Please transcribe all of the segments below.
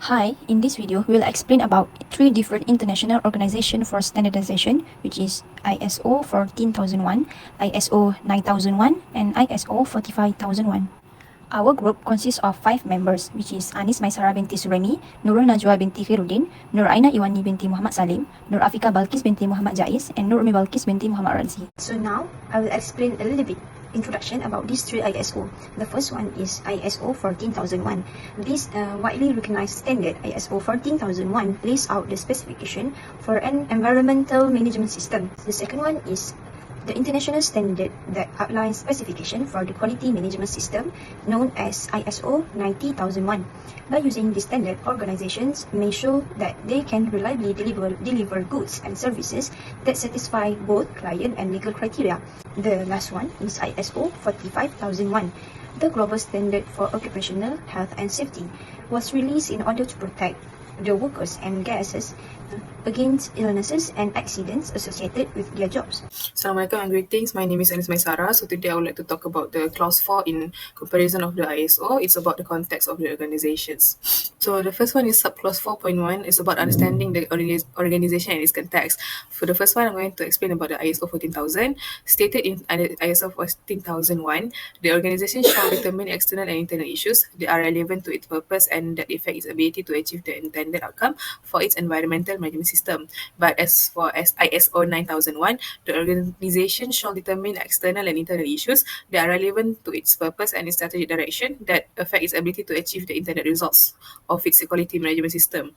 Hi, in this video, we will explain about three different international organizations for standardization, which is ISO 14001, ISO 9001, and ISO 45001. Our group consists of 5 members, which is Anis Maisara binti Suremi, Nurul Najwa binti Khairuddin, Nur Aina Iwani binti Muhammad Salim, Nur Afika Balkis binti Muhammad Jais, and Nur Umi Balkis binti Muhammad Razi. So now, I will explain a little bit introduction about these three ISO. The first one is ISO 14001. This widely recognized standard ISO 14001 lays out the specification for an environmental management system. The second one is the international standard that outlines specification for the quality management system known as ISO 90001. By using this standard, organizations may show that they can reliably deliver goods and services that satisfy both client and legal criteria. The last one is ISO 45001. The global standard for occupational health and safety was released in order to protect the workers and guests against illnesses and accidents associated with their jobs. Assalamualaikum and greetings. My name is Anis Maisara. So today I would like to talk about the clause 4 in comparison of the ISO. It's about the context of the organizations. So the first one is subclause 4.1. It's about understanding the organization and its context. For the first one, I'm going to explain about the ISO 14000. Stated in ISO 14001, the organization shall determine external and internal issues that are relevant to its purpose and that affect its ability to achieve the intended outcome for its environmental management system. But as for ISO 9001, the organization shall determine external and internal issues that are relevant to its purpose and its strategic direction that affect its ability to achieve the intended results of its quality management system.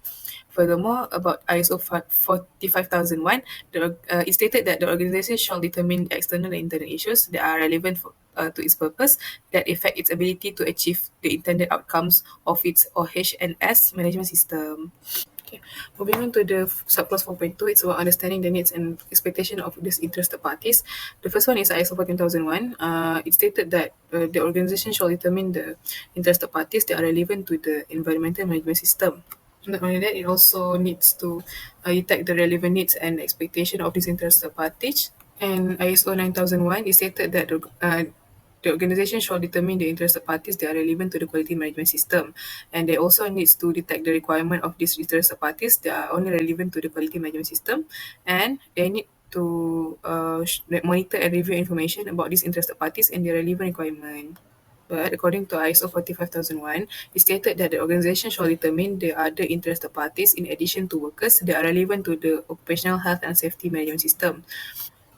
Furthermore, about ISO 45001, it stated that the organization shall determine the external and internal issues that are relevant to its purpose that affect its ability to achieve the intended outcomes of its OH&S management system. Okay. Moving on to the subclause 4.2, it's about understanding the needs and expectation of these interested parties. The first one is ISO 14001. It stated that the organization shall determine the interested parties that are relevant to the environmental management system. Not only that, it also needs to detect the relevant needs and expectation of these interested parties. And ISO 9001, it stated that the organization shall determine the interested parties that are relevant to the quality management system, and they also needs to detect the requirement of these interested parties that are only relevant to the quality management system, and they need to monitor and review information about these interested parties and their relevant requirement. But according to ISO 45001, it stated that the organization shall determine the other interested parties in addition to workers that are relevant to the occupational health and safety management system.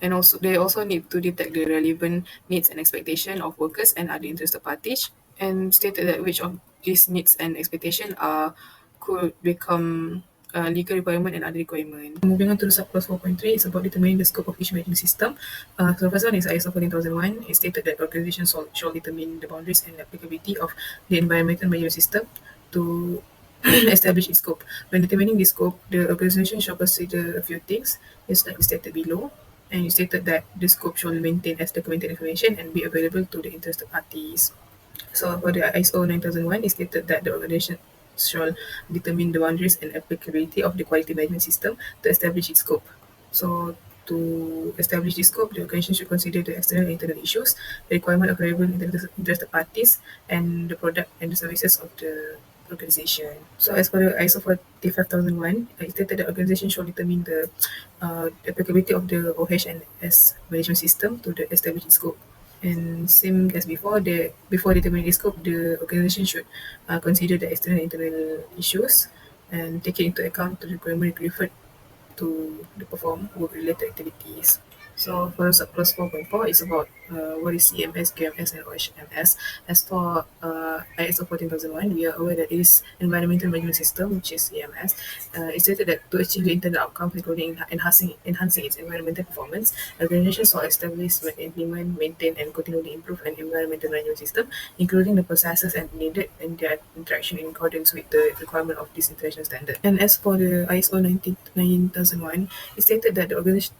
And also, they also need to detect the relevant needs and expectation of workers and other interested parties, and stated that which of these needs and expectation could become legal requirement and other requirement. Moving on to the subclause 4.3, it's about determining the scope of each management system. So the first one is ISO 14001. It stated that organizations shall determine the boundaries and applicability of the environmental management system to establish its scope. When determining the scope, the organization shall consider a few things, just like stated below. And you stated that the scope shall maintain as documented information and be available to the interested parties. So for the ISO 9001, it stated that the organization shall determine the boundaries and applicability of the quality management system to establish its scope. So to establish this scope, the organization should consider the external and internal issues, the requirement of relevant interested parties, and the product and the services of the organization. So as for the ISO 45001, it stated the organization shall determine the applicability of the OH&S management system to the established scope. And same as before, before determining the scope, the organization should consider the external and internal issues and take it into account to the requirement referred to the perform work-related activities. So for subclause 4.4, it's about what is EMS, QMS, and OHMS. As for ISO 14001, we are aware that it is Environmental Management System, which is EMS. It stated that to achieve the intended outcomes, including enhancing its environmental performance, organizations will establish, implement, maintain, and continually improve an environmental management system, including the processes and needed and their interaction in accordance with the requirement of this international standard. And as for the ISO 9001, it stated that the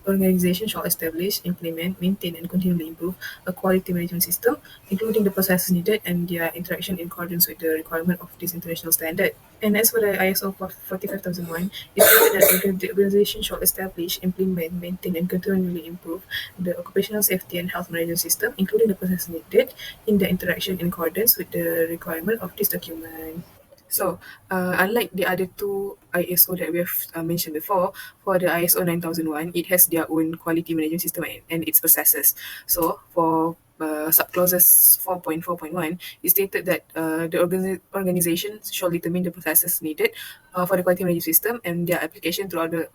organization shall establish, implement, maintain, and continually improve a quality management system, including the processes needed and their interaction in accordance with the requirement of this international standard. And as for the ISO 45001, it stated that the organization shall establish, implement, maintain, and continually improve the occupational safety and health management system, including the processes needed in the interaction in accordance with the requirement of this document. So, unlike the other two ISO that we have mentioned before, for the ISO 9001, it has their own quality management system and its processes. So, for subclauses 4.4.1, it stated that the organization shall determine the processes needed for the quality management system and their application throughout the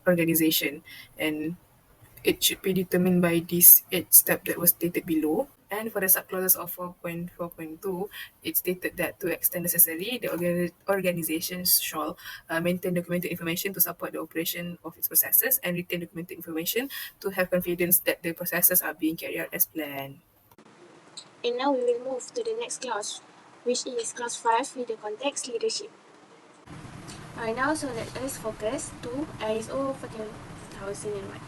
organization. And it should be determined by this 8 step that was stated below. And for the subclauses of 4.4.2, it stated that to extend necessary, the organizations shall maintain documented information to support the operation of its processes and retain documented information to have confidence that the processes are being carried out as planned. And now we will move to the next clause, which is clause 5 with the context leadership. Alright, now so let us focus to ISO 14001.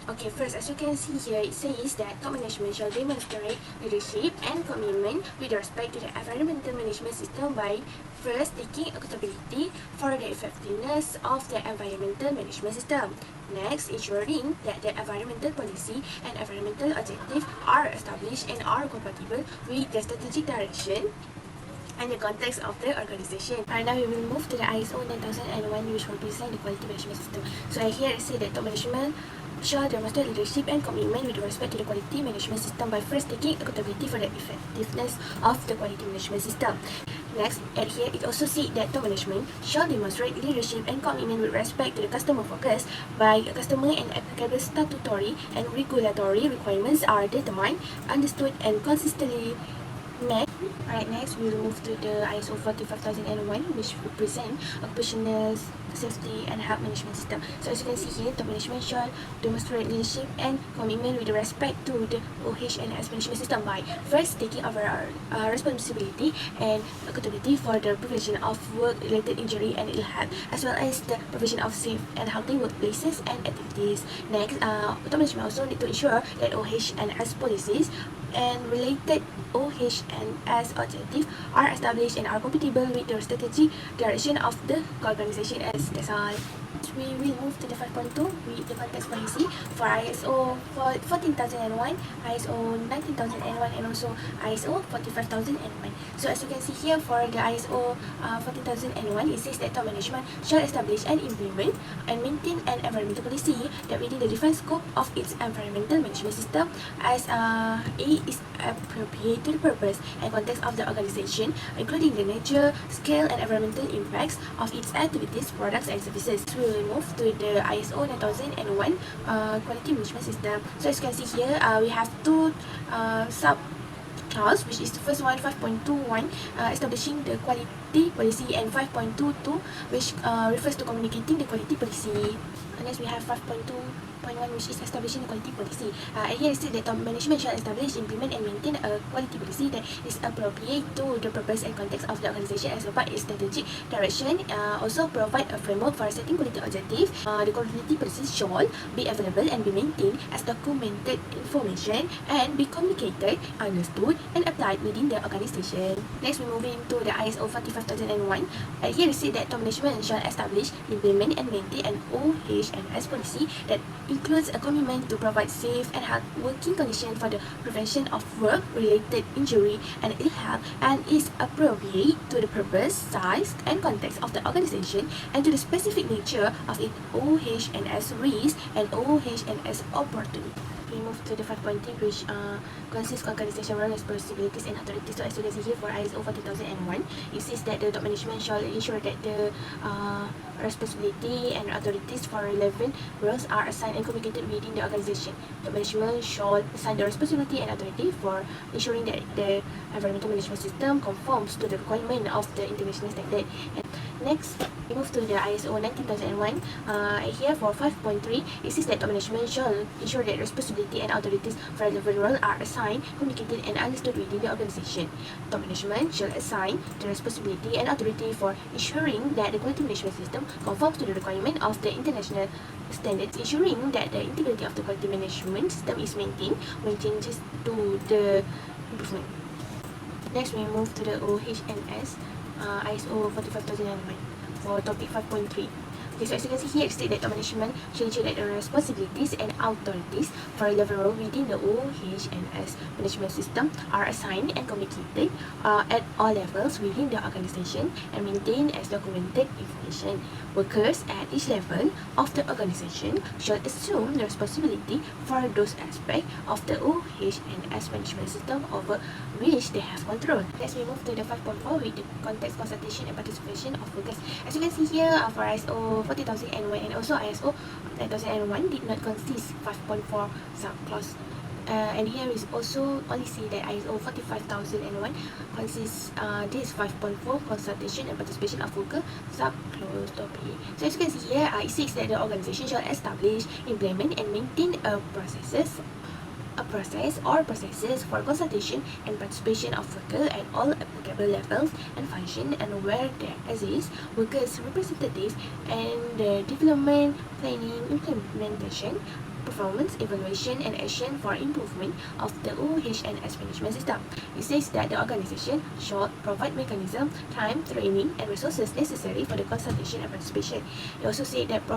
Okay, first, as you can see here, it says that top management shall demonstrate leadership and commitment with respect to the environmental management system by first taking accountability for the effectiveness of the environmental management system. Next, ensuring that the environmental policy and environmental objectives are established and are compatible with the strategic direction and the context of the organization. Alright, now we will move to the ISO 9001, which represent the quality management system. So here it says that top management shall demonstrate leadership and commitment with respect to the quality management system by first taking accountability for the effectiveness of the quality management system. Next, at here it also says that top management shall demonstrate leadership and commitment with respect to the customer focus by customer and applicable statutory and regulatory requirements are determined, understood, and consistently met. Alright, next we will move to the ISO 45001, which represent occupational safety and health management system. So as you can see here, top management shall demonstrate leadership and commitment with respect to the OH&S management system by first taking over responsibility and accountability for the prevention of work-related injury and ill health, as well as the provision of safe and healthy workplaces and activities. Next, top management also need to ensure that OH&S policies and related OH&S objectives are established and are compatible with the strategic direction of the organization. As that's all. We will move to the 5.2 with the context policy for ISO 14001, ISO 19001, and also ISO 45001. So as you can see here, for the ISO 14001, it says that top management shall establish and implement and maintain an environmental policy that within the defined scope of its environmental management system as it is appropriate to the purpose and context of the organization, including the nature, scale, and environmental impacts of its activities, products, and services. We will move to the ISO 9001 quality management system. So as you can see here, we have two sub clause, which is the first one 5.21, establishing the quality policy, and 5.22, which refers to communicating the quality policy. And next we have 5.2.1, which is establishing the quality policy. And here it says that top management shall establish, implement, and maintain a quality policy that is appropriate to the purpose and context of the organization as part its strategic direction. Also provide a framework for setting quality objectives. The quality policy shall be available and be maintained as documented information and be communicated, understood, and applied within the organization. Next, we move into the ISO 45001. Here it says that top management shall establish, implement, and maintain an OH&S policy that includes a commitment to provide safe and healthy working conditions for the prevention of work-related injury and ill health, and is appropriate to the purpose, size, and context of the organization and to the specific nature of its OH&S risk and OH&S opportunity. We move to the 5.3, which consists of organizational responsibilities and authorities. So as you can see here, for ISO 40001, it says that the top management shall ensure that the responsibility and authorities for relevant roles are assigned and communicated within the organization. Top management shall assign the responsibility and authority for ensuring that the environmental management system conforms to the requirement of the international standard. And next, we move to the ISO 19001. Here for 5.3, it says that top management shall ensure that responsibility and authorities for relevant role are assigned, communicated, and understood within the organization. Top management shall assign the responsibility and authority for ensuring that the quality management system conforms to the requirement of the international standards, ensuring that the integrity of the quality management system is maintained when changes to the improvement. Next, we move to the OH&S ISO 45001 for topic 5.3. Okay, so as you can see here, it states that top management should ensure that the responsibilities and authorities for a level role within the OHS management system are assigned and communicated at all levels within the organization and maintained as documented information. Workers at each level of the organization should assume the responsibility for those aspects of the OHS management system over which they have control. Let's move to the 5.4 with the context, consultation and participation of workers. As you can see here, for ISO 40001 and also ISO 9001 did not consist 5.4 subclause. And here is also only see that ISO 45001 consists this 5.4 consultation and participation of worker subclause topic. So as you can see here, it says that the organization shall establish, implement and maintain a process or processes for consultation and participation of workers at all applicable levels and function, and where there exists workers' representatives, and the development, planning, implementation, performance, evaluation, and action for improvement of the OHS management system. It says that the organization should provide mechanism, time, training, and resources necessary for the consultation and participation. It also said that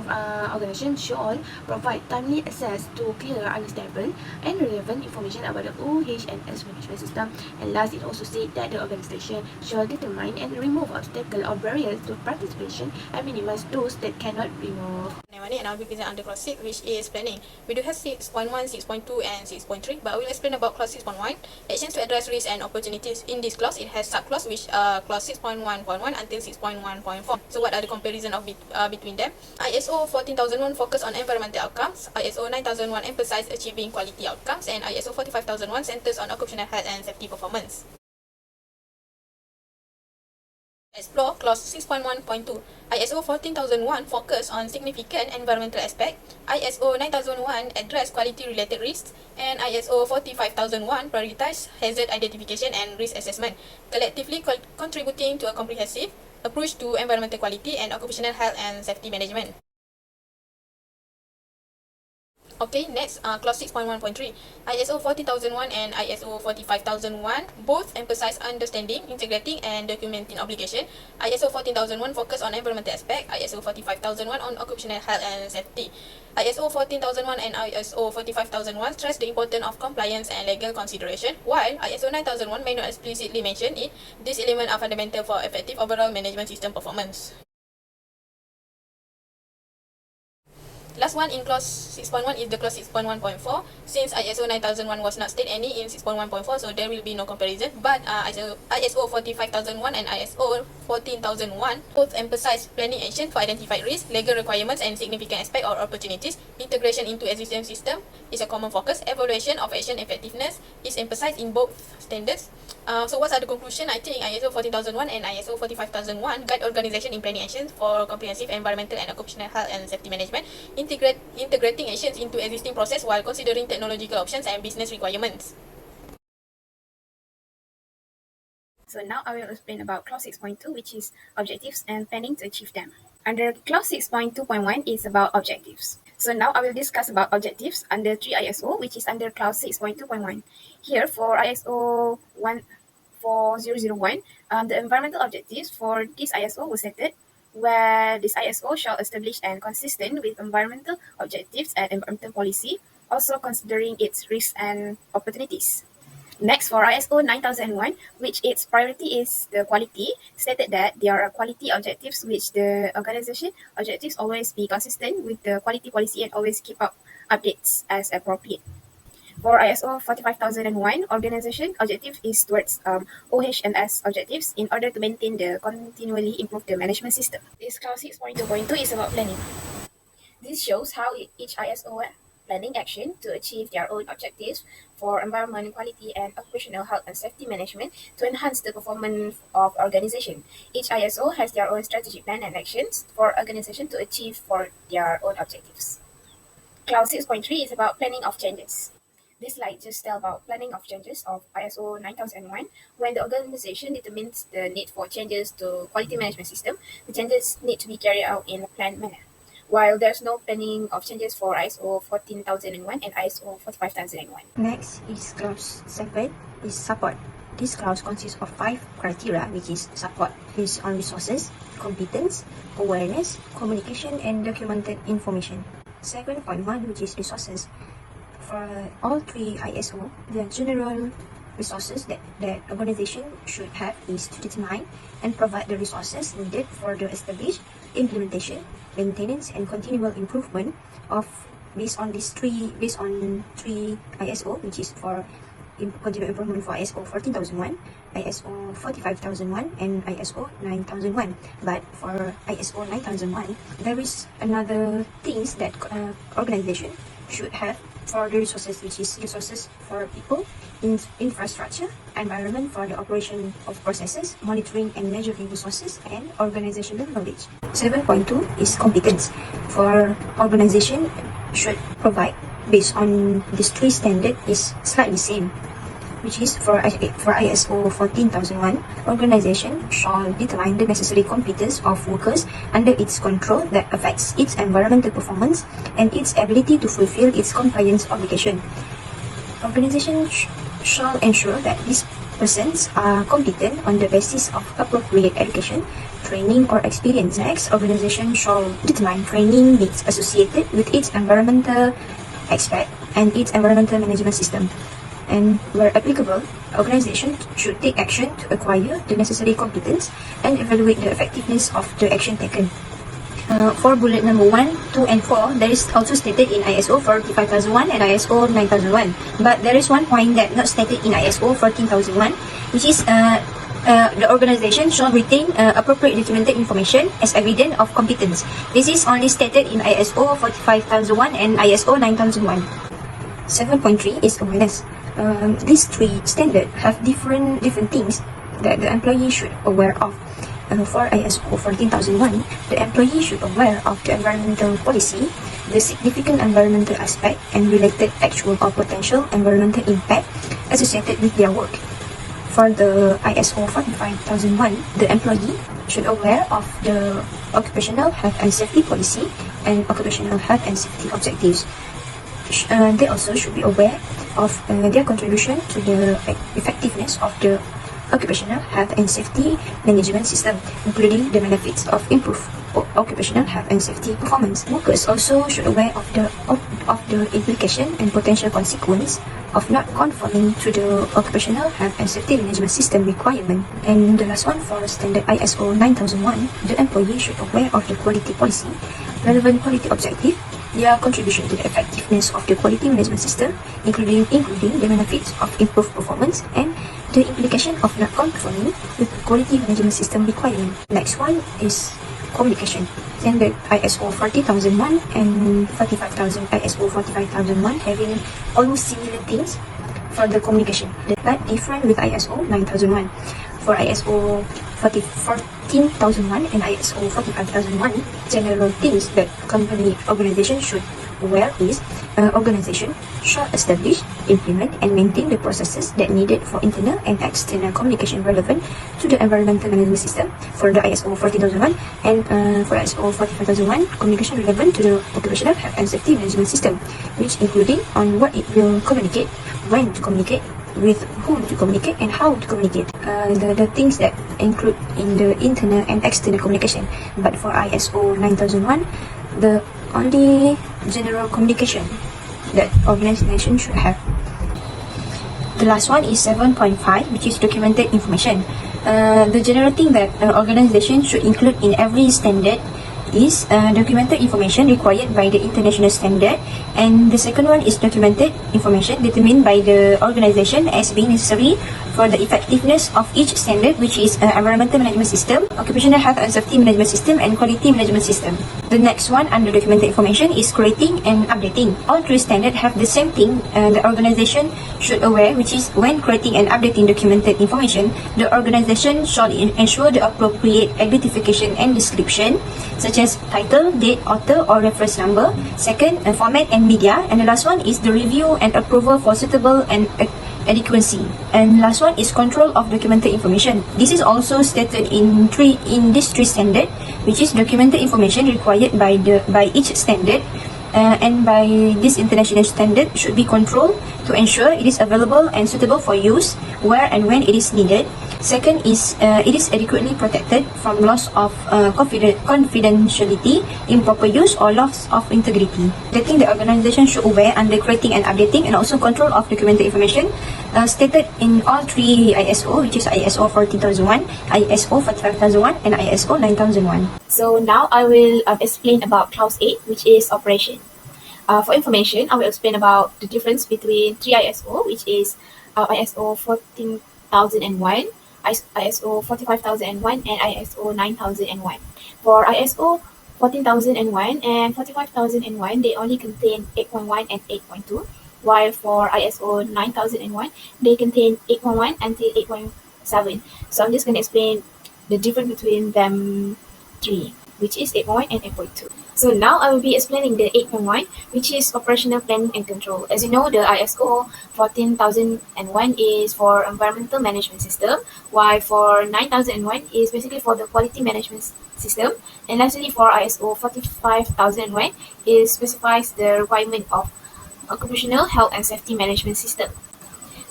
organization should provide timely access to clear, understandable, and relevant information about the OHS management system. And last, it also said that the organization should determine and remove obstacles or barriers to participation and minimize those that cannot be removed. And I'll be presenting under clause 6, which is planning. We do have 6.1, 6.2 and 6.3, but I will explain about clause 6.1, actions to address risks and opportunities. In this clause, it has subclause, which are clause 6.1.1 until 6.1.4. So what are the comparison of between them? ISO 14001 focus on environmental outcomes, ISO 9001 emphasize achieving quality outcomes, and ISO 45001 centers on occupational health and safety performance. Explore clause 6.1.2. ISO 14001 focus on significant environmental aspect, ISO 9001 address quality related risks, and ISO 45001 prioritize hazard identification and risk assessment, collectively contributing to a comprehensive approach to environmental quality and occupational health and safety management. Okay, next, clause 6.1.3. ISO 14001 and ISO 45001 both emphasize understanding, integrating, and documenting obligation. ISO 14001 focus on environmental aspect, ISO 45001 on occupational health and safety. ISO 14001 and ISO 45001 stress the importance of compliance and legal consideration, while ISO 9001 may not explicitly mention it. These elements are fundamental for effective overall management system performance. Last one in clause 6.1 is the clause 6.1.4. Since ISO 9001 was not stated any in 6.1.4, so there will be no comparison. But ISO 45001 and ISO 14001 both emphasize planning action for identified risks, legal requirements, and significant aspects or opportunities. Integration into existing system is a common focus. Evaluation of action effectiveness is emphasized in both standards. So what are the conclusion? I think ISO 14001 and ISO 45001 guide organization in planning actions for comprehensive environmental and occupational health and safety management, integrating actions into existing process while considering technological options and business requirements. So now I will explain about clause 6.2, which is objectives and planning to achieve them. Under clause 6.2.1 is about objectives. So now I will discuss about objectives under 3 ISO, which is under clause 6.2.1. Here for ISO 14001, the environmental objectives for this ISO was stated, where this ISO shall establish and consistent with environmental objectives and environmental policy, also considering its risks and opportunities. Next, for ISO 9001, which its priority is the quality, stated that there are quality objectives which the organization objectives always be consistent with the quality policy and always keep up updates as appropriate. For ISO 45001, organization objective is towards OHS objectives in order to maintain the continually improve the management system. This clause 6.2.2 is about planning. This shows how each ISO planning action to achieve their own objectives for environment quality and occupational health and safety management to enhance the performance of organization. Each ISO has their own strategic plan and actions for organization to achieve for their own objectives. Clause 6.3 is about planning of changes. This slide just tells about planning of changes of ISO 9001. When the organization determines the need for changes to quality management system, the changes need to be carried out in a planned manner. While there's no planning of changes for ISO 14001 and ISO 45001. Next is clause 7, is support. This clause consists of 5 criteria, which is support based on resources, competence, awareness, communication, and documented information. 7.1, which is resources. For all three ISO, the general resources that organization should have is to determine and provide the resources needed for the established implementation, maintenance, and continual improvement of based on three ISO, which is for continual improvement for ISO 14001, ISO 45001, and ISO 9001. But for ISO 9001, there is another things that organization should have for the resources, which is resources for people, infrastructure, environment for the operation of processes, monitoring and measuring resources, and organizational knowledge. 7.2 is competence. For organization should provide based on these three standard is slightly same, which is for ISO 14001, organization shall determine the necessary competence of workers under its control that affects its environmental performance and its ability to fulfill its compliance obligation. Organization shall ensure that these persons are competent on the basis of appropriate education, training, or experience. Next, organization shall determine training needs associated with its environmental aspect and its environmental management system. And where applicable, organization should take action to acquire the necessary competence and evaluate the effectiveness of the action taken. For bullet number 1, 2, and 4, there is also stated in ISO 45001 and ISO 9001. But there is one point that not stated in ISO 14001, which is the organization shall retain appropriate documented information as evidence of competence. This is only stated in ISO 45001 and ISO 9001. 7.3 is awareness. These three standards have different things that the employee should aware of. For ISO 14001, the employee should aware of the environmental policy, the significant environmental aspect, and related actual or potential environmental impact associated with their work. For the ISO 45001, the employee should aware of the occupational health and safety policy and occupational health and safety objectives. They also should be aware of their contribution to the effectiveness of the occupational health and safety management system, including the benefits of improved occupational health and safety performance. Workers also should aware of the implication and potential consequence of not conforming to the occupational health and safety management system requirement. And the last one, for standard ISO 9001, the employee should aware of the quality policy, relevant quality objective, their contribution to the effectiveness of the quality management system, including the benefits of improved performance and the implication of not conforming with the quality management system requirement. Next one is communication. Standard ISO 40001 and ISO 45001 having almost similar things for the communication, but different with ISO 9001. For ISO 14001 and ISO 45001, general things that company organization should aware is organization shall establish, implement, and maintain the processes that needed for internal and external communication relevant to the environmental management system for the ISO 40001, and for ISO 45001, communication relevant to the occupational health and safety management system, which including on what it will communicate, when to communicate, with whom to communicate, and how to communicate. The things that include in the internal and external communication. But for ISO 9001, the only general communication that organization should have. The last one is 7.5, which is documented information. The general thing that an organization should include in every standard is documented information required by the international standard, and the second one is documented information determined by the organization as being necessary for the effectiveness of each standard, which is environmental management system, occupational health and safety management system, and quality management system. The next one under documented information is creating and updating. All three standards have the same thing the organization should aware, which is when creating and updating documented information, the organization shall ensure the appropriate identification and description, such as title, date, author, or reference number. Second, format and media. And the last one is the review and approval for suitable and adequacy. And last one is control of documented information. This is also stated in these three standards, which is documented information required by each standard, and by this international standard should be controlled to ensure it is available and suitable for use where and when it is needed. Second is it is adequately protected from loss of confidentiality, improper use, or loss of integrity. The thing the organization should aware under creating and updating, and also control of documented information stated in all three ISO, which is ISO 14001, ISO 45001, and ISO 9001. So now I will explain about clause 8, which is operation. For information, I will explain about the difference between 3 ISO, which is ISO 14001, ISO 45001, and ISO 9001. For ISO 14001 and 45001, they only contain 8.1 and 8.2, while for ISO 9001, they contain 8.1 until 8.7. So I'm just going to explain the difference between them three, which is 8.1 and 8.2. So now I will be explaining the 8.1, which is operational planning and control. As you know, the ISO 14001 is for environmental management system, while for 9001 is basically for the quality management system. And lastly, for ISO 45001, it specifies the requirement of occupational health and safety management system.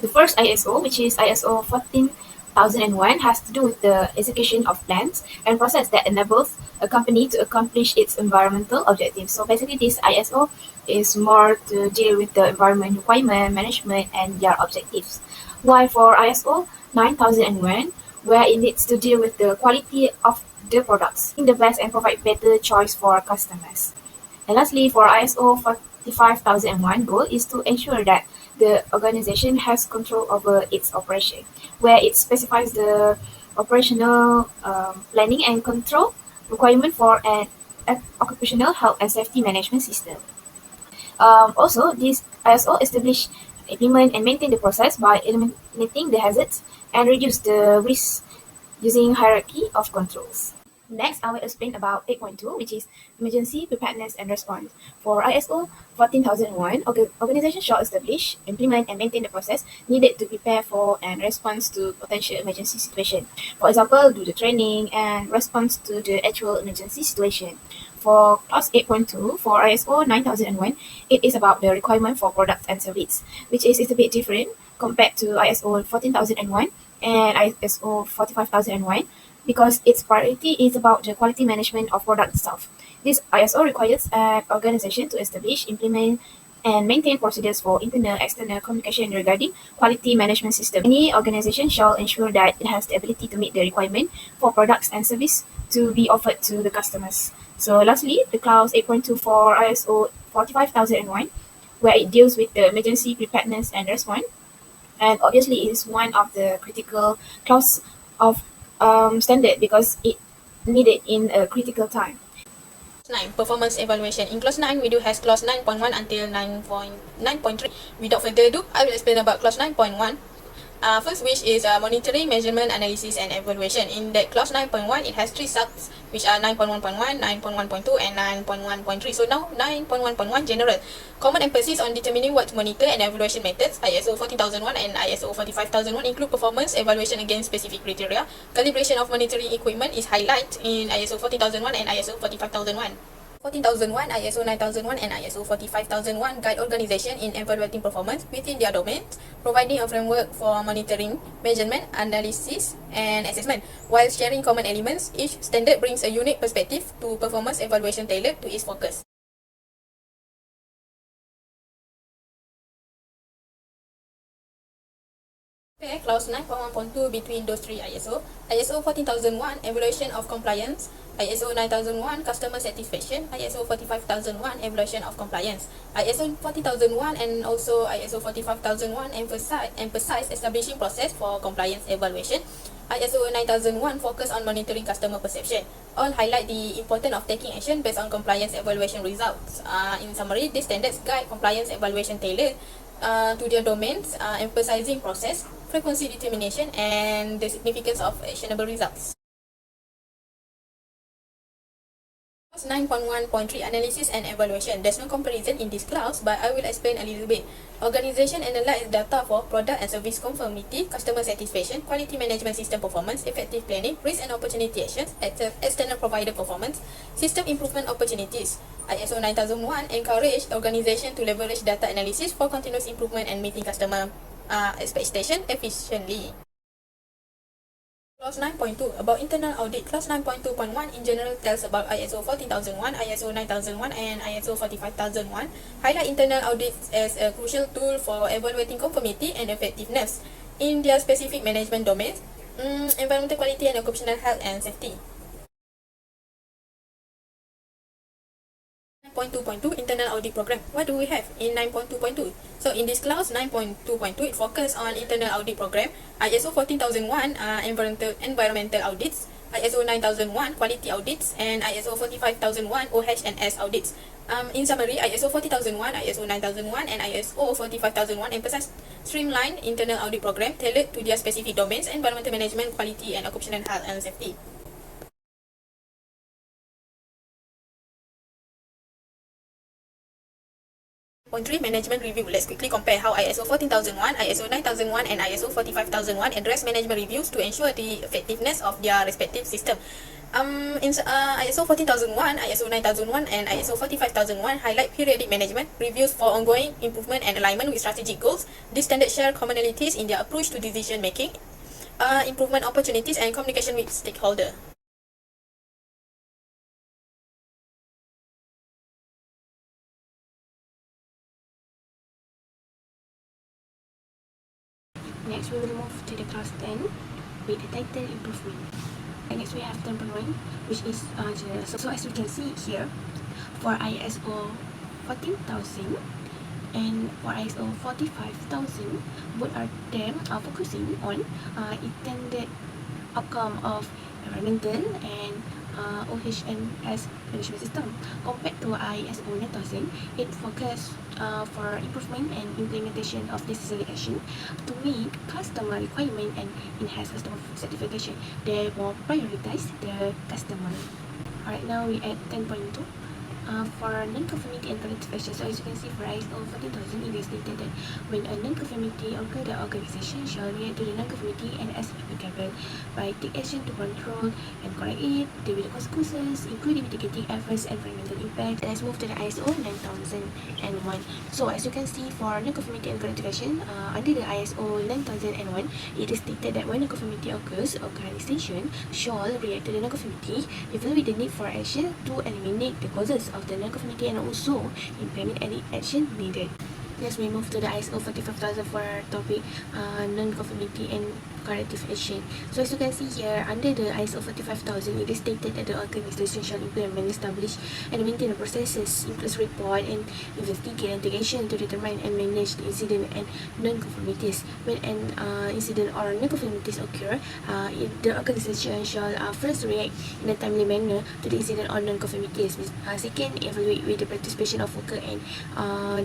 The first ISO, which is ISO 14001, has to do with the execution of plans and process that enables a company to accomplish its environmental objectives. So basically, this ISO is more to deal with the environment requirement, management, and their objectives. While for ISO 9001, where it needs to deal with the quality of the products, in the best and provide better choice for customers. And lastly, for ISO 45001, goal is to ensure that the organization has control over its operation, where it specifies the operational planning and control requirement for an occupational health and safety management system. Also, this ISO establish, implement, and maintain the process by eliminating the hazards and reduce the risk using hierarchy of controls. Next, I will explain about 8.2, which is emergency preparedness and response. For ISO 14001, organizations shall establish, implement, and maintain the process needed to prepare for and response to potential emergency situation. For example, do the training and response to the actual emergency situation. For clause 8.2, for ISO 9001, it is about the requirement for products and service, which is a bit different compared to ISO 14001 and ISO 45001, because its priority is about the quality management of product itself. This ISO requires an organization to establish, implement, and maintain procedures for internal, external communication regarding quality management system. Any organization shall ensure that it has the ability to meet the requirement for products and service to be offered to the customers. So lastly, the clause 8.2 for ISO 45001, where it deals with the emergency preparedness and response, and obviously it is one of the critical clause of standard because it needed in a critical time. 9. Performance evaluation. In clause 9, we do has clause 9.1 until 9.3. Without further ado, I will explain about clause 9.1. First, which is monitoring, measurement, analysis, and evaluation. In that clause 9.1, it has 3 subs, which are 9.1.1, 9.1.2, and 9.1.3. So now 9.1.1 general. Common emphasis on determining what to monitor and evaluation methods. ISO 14001 and ISO 45001 include performance evaluation against specific criteria. Calibration of monitoring equipment is highlighted in ISO 14001 and ISO 45001. 14001, ISO 9001, and ISO 45001 guide organization in evaluating performance within their domains, providing a framework for monitoring, measurement, analysis, and assessment. While sharing common elements, each standard brings a unique perspective to performance evaluation tailored to its focus. Compare clause 9.1.2 between those three ISO. ISO 14001, evaluation of compliance. ISO 9001, customer satisfaction. ISO 45001, evaluation of compliance. ISO 40001 and also ISO 45001 emphasize establishing process for compliance evaluation. ISO 9001 focus on monitoring customer perception. All highlight the importance of taking action based on compliance evaluation results. In summary, these standards guide compliance evaluation tailored to their domains, emphasizing process, frequency determination, and the significance of actionable results. 9.1.3 Analysis and Evaluation. There's no comparison in this clause, but I will explain a little bit. Organization analyze data for product and service conformity, customer satisfaction, quality management system performance, effective planning, risk and opportunity actions, external provider performance, system improvement opportunities. ISO 9001 encourage organization to leverage data analysis for continuous improvement and meeting customer expectation efficiently. Clause 9.2 about internal audit. Clause 9.2.1 in general tells about ISO 14001, ISO 9001 and ISO 45001. Highlight internal audits as a crucial tool for evaluating conformity and effectiveness in their specific management domains, environmental quality and occupational health and safety. 9.2.2 internal audit program. What do we have in 9.2.2? So in this clause 9.2.2 it focuses on internal audit program, ISO 14001 environmental audits, ISO 9001 quality audits and ISO 45001 OH&S audits. In summary, ISO 40001, ISO 9001 and ISO 45001 emphasize streamlined internal audit program tailored to their specific domains, environmental management, quality and occupational health and safety. Point 3 Management Review. Let's quickly compare how ISO 14001, ISO 9001 and ISO 45001 address management reviews to ensure the effectiveness of their respective system. In ISO 14001, ISO 9001 and ISO 45001 highlight periodic management reviews for ongoing improvement and alignment with strategic goals. These standards share commonalities in their approach to decision making, improvement opportunities and communication with stakeholders. Next, we will move to the class 10 with the title improvement. And next, we have 10.1, which is general. So as you can see here, for ISO 14,000 and for ISO 45,000, both are them focusing on intended outcome of environmental and OH&S management system. Compared to ISO 9000, it focuses for improvement and implementation of necessary action to meet customer requirement and enhance customer certification. They will prioritize the customer. Alright, now we at 10.2. For non-conformity and corrective action, so as you can see for ISO 14000, it is stated that when a non-conformity occurs, the organization shall react to the non-conformity and as applicable by take action to control and correct it, deal with the consequences, including mitigating adverse environmental impact. Let's move to the ISO 9001. So as you can see for non-conformity and corrective action, under the ISO 9001, it is stated that when non-conformity occurs, organization shall react to the non-conformity, evaluate the need for action to eliminate the causes of the non-conformity and also implement any action needed. Next, we move to the ISO 45000 for topic non-conformity and corrective action. So as you can see here, under the ISO 45000, it is stated that the organization shall implement, establish and maintain the processes, includes report and investigate investigation to determine and manage the incident and non-conformities. When an incident or non-conformities occur, the organization shall first react in a timely manner to the incident or non-conformities. Second, evaluate with the participation of worker and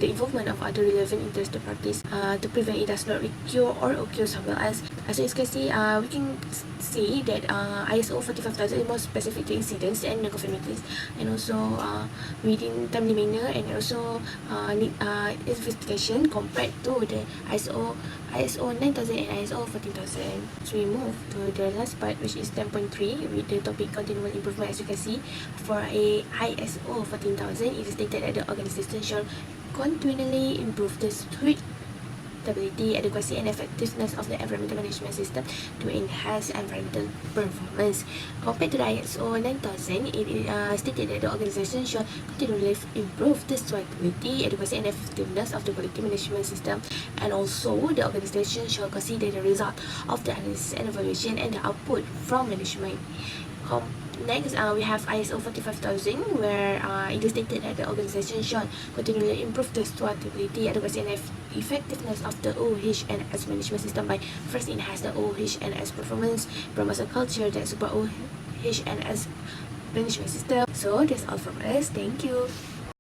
the involvement of other relevant interested parties to prevent it does not recur or occur somewhere else. So as you can see, we can see that ISO 45000 is more specific to incidents and non-conformities, and also within timely manner, and also need investigation compared to the ISO 9000 and ISO 14000. So we move to the last part, which is 10.3 with the topic continual improvement. As you can see, for a ISO 14000, it is stated that the organization shall continually improve the suitability, adequacy and effectiveness of the environmental management system to enhance environmental performance. Compared to the ISO 9000, it is stated that the organization shall continually improve the suitability, adequacy and effectiveness of the quality management system, and also the organization shall consider the result of the analysis and evaluation and the output from management. Next, we have ISO 45000, where it is stated that the organization shall continually improve the suitability, adequacy and effectiveness of the OH&S management system by first enhance the OH&S performance, promote a culture that support OH&S management system. So that's all from us. Thank you.